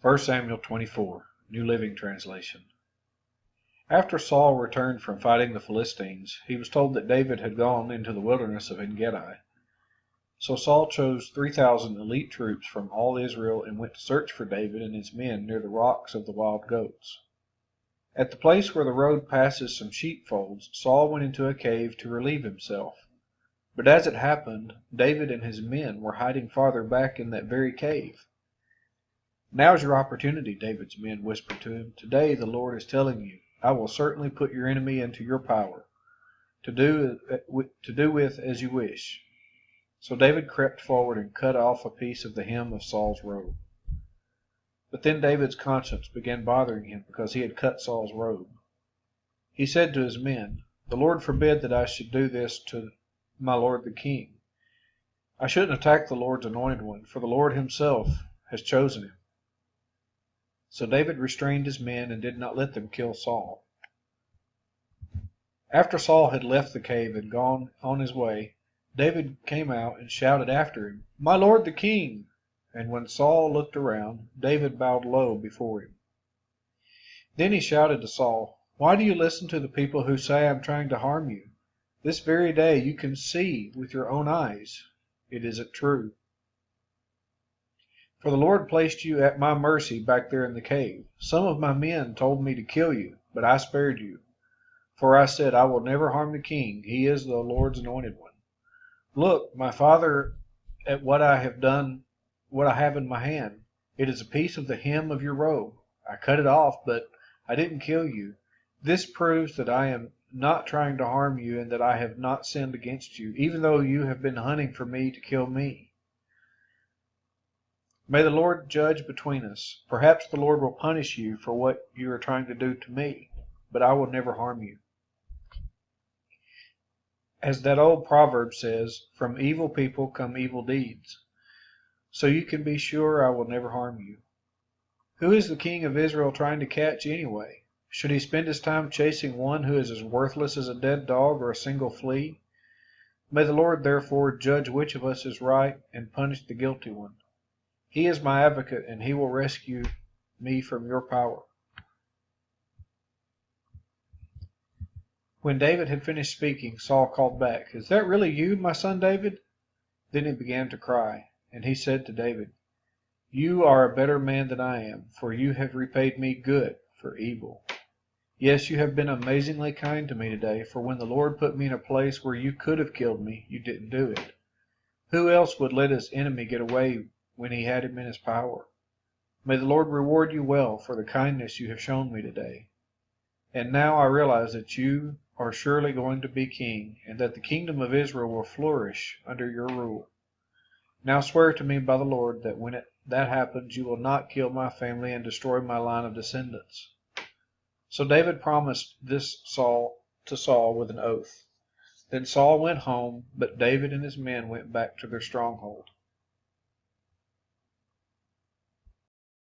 1 Samuel 24, New Living Translation. After Saul returned from fighting the Philistines, he was told that David had gone into the wilderness of En-gedi. So Saul chose 3,000 elite troops from all Israel and went to search for David and his men near the rocks of the wild goats. At the place where the road passes some sheepfolds, Saul went into a cave to relieve himself. But as it happened, David and his men were hiding farther back in that very cave. "Now's your opportunity," David's men whispered to him. "Today the Lord is telling you, I will certainly put your enemy into your power, to do with as you wish." So David crept forward and cut off a piece of the hem of Saul's robe. But then David's conscience began bothering him because he had cut Saul's robe. He said to his men, "The Lord forbid that I should do this to my lord the king. I shouldn't attack the Lord's anointed one, for the Lord himself has chosen him." So David restrained his men and did not let them kill Saul. After Saul had left the cave and gone on his way, David came out and shouted after him, "My lord the king!" And when Saul looked around, David bowed low before him. Then he shouted to Saul, "Why do you listen to the people who say I am trying to harm you? This very day you can see with your own eyes it isn't true. For the Lord placed you at my mercy back there in the cave. Some of my men told me to kill you, but I spared you. For I said, I will never harm the king. He is the Lord's anointed one. Look, my father, at what I have done, what I have in my hand. It is a piece of the hem of your robe. I cut it off, but I didn't kill you. This proves that I am not trying to harm you and that I have not sinned against you, even though you have been hunting for me to kill me. May the Lord judge between us. Perhaps the Lord will punish you for what you are trying to do to me, but I will never harm you." As that old proverb says, from evil people come evil deeds. So you can be sure I will never harm you. Who is the king of Israel trying to catch anyway? Should he spend his time chasing one who is as worthless as a dead dog or a single flea? May the Lord therefore judge which of us is right and punish the guilty one. He is my advocate, and he will rescue me from your power. When David had finished speaking, Saul called back, "Is that really you, my son David?" Then he began to cry, and he said to David, "You are a better man than I am, for you have repaid me good for evil. Yes, you have been amazingly kind to me today, for when the Lord put me in a place where you could have killed me, you didn't do it. Who else would let his enemy get away when he had him in his power? May the Lord reward you well for the kindness you have shown me today. And now I realize that you are surely going to be king, and that the kingdom of Israel will flourish under your rule. Now swear to me by the Lord that when that happens, you will not kill my family and destroy my line of descendants." So David promised this to Saul with an oath. Then Saul went home, but David and his men went back to their stronghold.